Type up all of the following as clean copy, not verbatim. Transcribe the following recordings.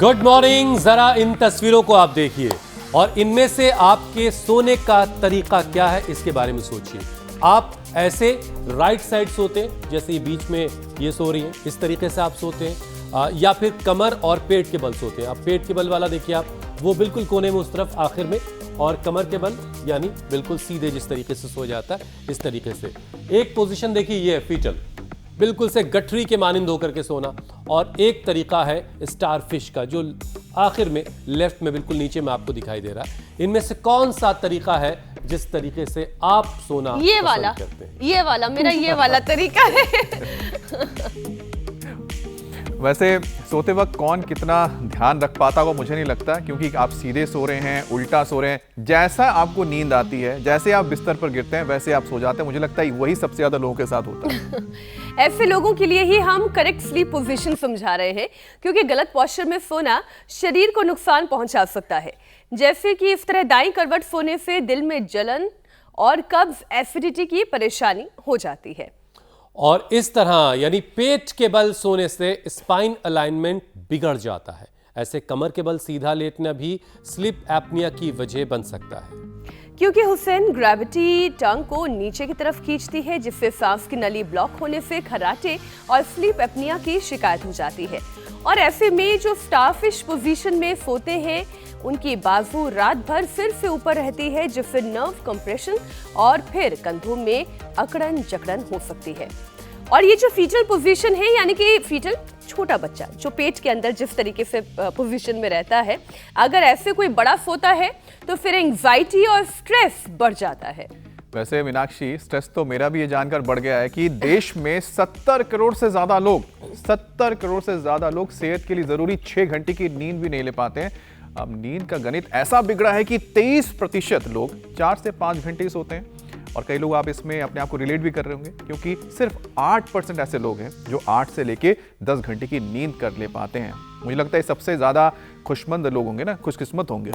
Good morning. जरा इन तस्वीरों को आप देखिए और इनमें से आपके सोने का तरीका क्या है इसके बारे में सोचिए। आप ऐसे राइट साइड सोते हैं, जैसे ये बीच में ये सो रही हैं, इस तरीके से आप सोते हैं, या फिर कमर और पेट के बल सोते हैं। आप पेट के बल वाला देखिए, आप वो बिल्कुल कोने में उस तरफ आखिर में, और कमर के बल यानी बिल्कुल सीधे जिस तरीके से सो जाता है इस तरीके से। एक पोजीशन देखिए, ये है फीटल, बिल्कुल से गठरी के मानिंद होकर के सोना। और एक तरीका है स्टार फिश का, जो आखिर में लेफ्ट में बिल्कुल नीचे में आपको दिखाई दे रहा है। इनमें से कौन सा तरीका है जिस तरीके से आप सोना ये वाला करते हैं? ये वाला मेरा ये वाला तरीका है। वैसे सोते वक्त कौन कितना ध्यान रख पाता होगा मुझे नहीं लगता, क्योंकि आप सीधे सो रहे हैं, उल्टा सो रहे हैं, जैसा आपको नींद आती है, जैसे आप बिस्तर पर गिरते हैं वैसे आप सो जाते हैं। मुझे लगता है वही सबसे ज्यादा लोगों के साथ होता है। ऐसे लोगों के लिए ही हम करेक्ट स्लीप पोजीशन समझा रहे हैं, क्योंकि गलत पोस्चर में सोना शरीर को नुकसान पहुंचा सकता है। जैसे कि इस तरह दाईं करवट सोने से दिल में जलन और कब्ज, एसिडिटी की परेशानी हो जाती है। और इस तरह यानी पेट के बल सोने से स्पाइन अलाइनमेंट बिगड़ जाता है। ऐसे कमर के बल सीधा लेटना भी स्लीप एपनिया की वजह बन सकता है, क्योंकि हुसैन ग्रेविटी टंग को नीचे की तरफ खींचती है, जिससे सांस की नली ब्लॉक होने से खर्राटे और स्लीप एपनिया की शिकायत हो जाती है। और ऐसे में जो स्टारफिश पोजीशन में सोते हैं, उनकी बाजू रात भर सिर से ऊपर रहती है, जिससे नर्व कंप्रेशन और फिर कंधों में अकड़न जकड़न हो सकती है। और ये जो फीटल पोजीशन है, यानी कि फीटल छोटा बच्चा जो पेट के अंदर जिस तरीके से पोजीशन में रहता है, अगर ऐसे कोई बड़ा सोता है तो फिर एंजाइटी और स्ट्रेस बढ़ जाता है। वैसे मीनाक्षी, स्ट्रेस तो मेरा भी ये जानकर बढ़ गया है कि देश में 70 करोड़ से ज्यादा लोग सेहत के लिए जरूरी 6 घंटे की नींद भी नहीं ले पाते हैं। अब नींद का गणित ऐसा बिगड़ा है कि 23% लोग 4 से 5 घंटे ही सोते हैं। और कई लोग आप इसमें अपने आप को रिलेट भी कर रहे होंगे, क्योंकि सिर्फ 8% ऐसे लोग हैं जो 8 से लेके 10 घंटे की नींद कर ले पाते हैं। मुझे लगता है सबसे ज्यादा खुशमंद लोग होंगे ना, खुशकिस्मत होंगे।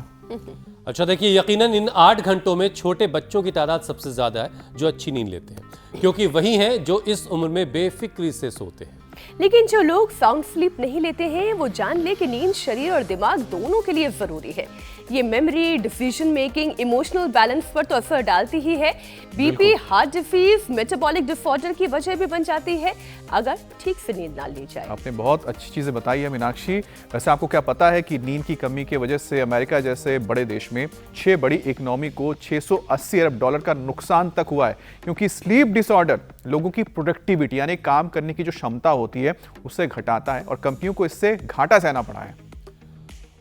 अच्छा देखिए, यकीनन इन 8 घंटों में छोटे बच्चों की तादाद सबसे ज्यादा है जो अच्छी नींद लेते हैं, क्योंकि वही हैं जो इस उम्र में बेफिक्री से सोते हैं। लेकिन जो लोग साउंड स्लीप नहीं लेते हैं, वो जान ले कि नींद शरीर और दिमाग दोनों के लिए जरूरी है। ये memory, decision making, emotional balance पर तो असर डालती ही है। BP, heart disease, metabolic disorder की वजह भी बन जाती है अगर ठीक से नींद ना ली जाए। आपने बहुत अच्छी चीजें बताई है मीनाक्षी। वैसे आपको क्या पता है कि नींद की कमी की वजह से अमेरिका जैसे बड़े देश में 6 बड़ी इकोनॉमी को $680 अरब का नुकसान तक हुआ है, क्योंकि स्लीप डिसऑर्डर लोगों की प्रोडक्टिविटी यानी काम करने की जो क्षमता होती है उससे घटाता है, और कंपनियों को इससे घाटा सहना पड़ा है।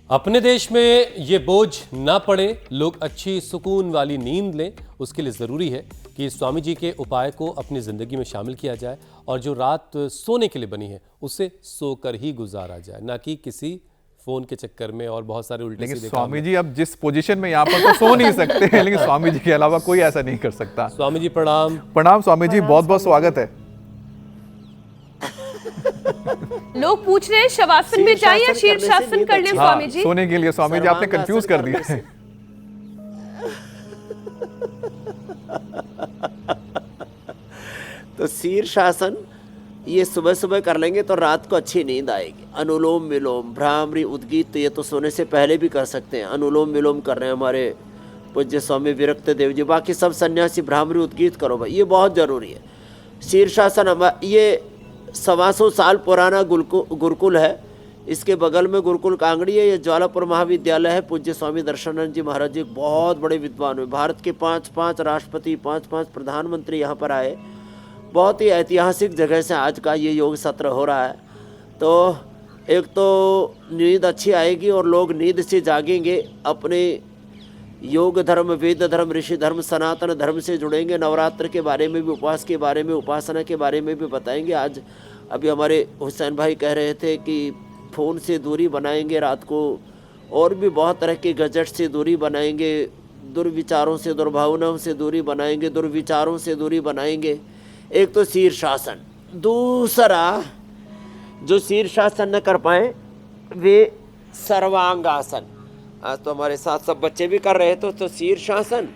अपने देश में ये बोझ ना पड़े, लोग अच्छी सुकून वाली नींद लें, उसके लिए ज़रूरी है कि स्वामी जी के उपाय को अपनी ज़िंदगी में शामिल किया जाए, और जो रात सोने के लिए बनी है उसे सोकर ही गुजारा जाए, ना कि किसी फोन के चक्कर में और बहुत सारे उल्टे लेकिन सीधे स्वामी जी अब जिस पोजीशन में यहाँ पर तो सो नहीं सकते हैं, लेकिन स्वामी जी के अलावा कोई ऐसा नहीं कर सकता। स्वामी जी प्रणाम। प्रणाम स्वामी जी, बहुत बहुत स्वागत है। लोग पूछ रहे हैं शवासन में जाए या शीर्षासन कर लें स्वामी जी। सोने के लिए स्वामी जी आपने कंफ्यूज कर दिया है। तो शीर्षासन ये सुबह सुबह कर लेंगे तो रात को अच्छी नींद आएगी। अनुलोम विलोम, भ्रामरी, उद्गीत, तो ये तो सोने से पहले भी कर सकते हैं। अनुलोम विलोम कर रहे हैं हमारे पूज्य स्वामी विरक्त देव जी, बाकी सब सन्यासी भ्रामरी उद्गीत करो भाई, ये बहुत जरूरी है। शीर्षासन ये 125 साल पुराना गुरुकुल है, इसके बगल में गुरुकुल कांगड़ी है। ये ज्वालापुर महाविद्यालय है। पूज्य स्वामी दर्शनानंद जी महाराज जी बहुत बड़े विद्वान हुए, भारत के 5-5 राष्ट्रपति, 5-5 प्रधानमंत्री यहाँ पर आए। बहुत ही ऐतिहासिक जगह से आज का ये योग सत्र हो रहा है। तो एक तो नींद अच्छी आएगी और लोग नींद से जागेंगे, अपने योग धर्म, वेद धर्म, ऋषि धर्म, सनातन धर्म से जुड़ेंगे। नवरात्र के बारे में भी, उपवास के बारे में, उपासना के बारे में भी बताएंगे। आज अभी हमारे हुसैन भाई कह रहे थे कि फ़ोन से दूरी बनाएंगे रात को, और भी बहुत तरह के गजट से दूरी बनाएंगे, दुर्विचारों से, दुर्भावनाओं से दूरी बनाएंगे, दुर्विचारों से दूरी बनाएंगे। एक तो शीर्षासन, दूसरा जो शीर्षासन न कर पाए वे सर्वांगासन। आज तो हमारे साथ सब बच्चे भी कर रहे थे, तो शीर्षासन,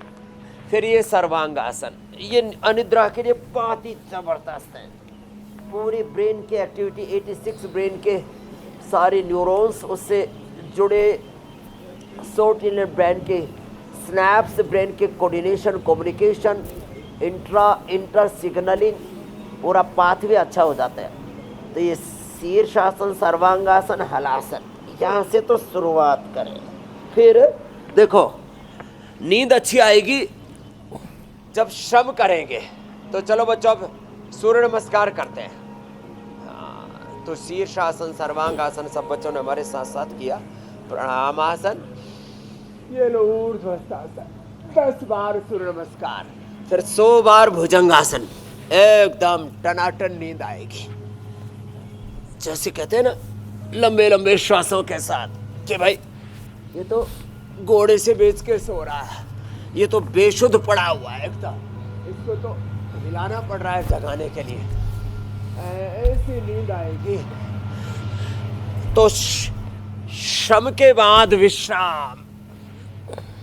फिर ये सर्वांगासन, ये अनिद्रा के लिए बहुत ही जबरदस्त है। पूरी ब्रेन की एक्टिविटी, 86 ब्रेन के सारे न्यूरॉन्स उससे जुड़े शॉर्ट ब्रेन के स्नैप्स, ब्रेन के कोऑर्डिनेशन, कम्युनिकेशन, इंटर सिग्नलिंग, पूरा पाथवे अच्छा हो जाता है। तो ये शीर्षासन, सर्वांगासन, हलासन, यहाँ से तो शुरुआत करें। फिर देखो नींद अच्छी आएगी जब श्रम करेंगे। तो चलो बच्चों अब सूर्य नमस्कार करते हैं। हाँ, तो शीर्षासन, सर्वांगासन सब बच्चों ने हमारे साथ साथ किया। प्रणामासन, ये लो ऊर्ध्वस्थासन, 10 बार सूर्य नमस्कार, फिर 100 बार भुजंगासन। एकदम टनाटन नींद आएगी। जैसे कहते हैं ना लंबे लंबे श्वासों के साथ कि भाई ये तो घोड़े से बेच के सो रहा है, ये तो बेशुद्ध पड़ा हुआ है एकदम, इसको तो हिलाना पड़ रहा है जगाने के लिए। ऐसी नींद आएगी। तो श्रम के बाद विश्राम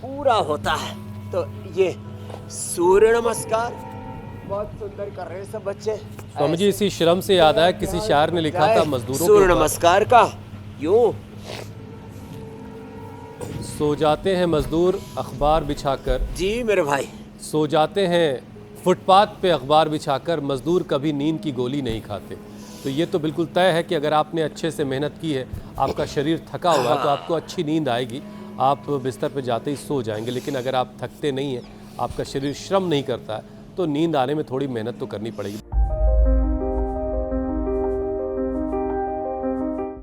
पूरा होता है। तो ये सूर्य नमस्कार बहुत सुंदर कर रहे हैं सब बच्चे। स्वामी जी, इसी श्रम से याद आया, किसी शायर ने लिखा था मजदूरों सूर्य के नमस्कार का यूं सो जाते हैं मजदूर अखबार बिछाकर, जी मेरे भाई, सो जाते हैं फुटपाथ पे अखबार बिछाकर, मजदूर कभी नींद की गोली नहीं खाते। तो ये तो बिल्कुल तय है कि अगर आपने अच्छे से मेहनत की है, आपका शरीर थका हुआ है, तो आपको अच्छी नींद आएगी, आप बिस्तर पे जाते ही सो जाएंगे। लेकिन अगर आप थकते नहीं हैं, आपका शरीर श्रम नहीं करता है, तो नींद आने में थोड़ी मेहनत तो करनी पड़ेगी।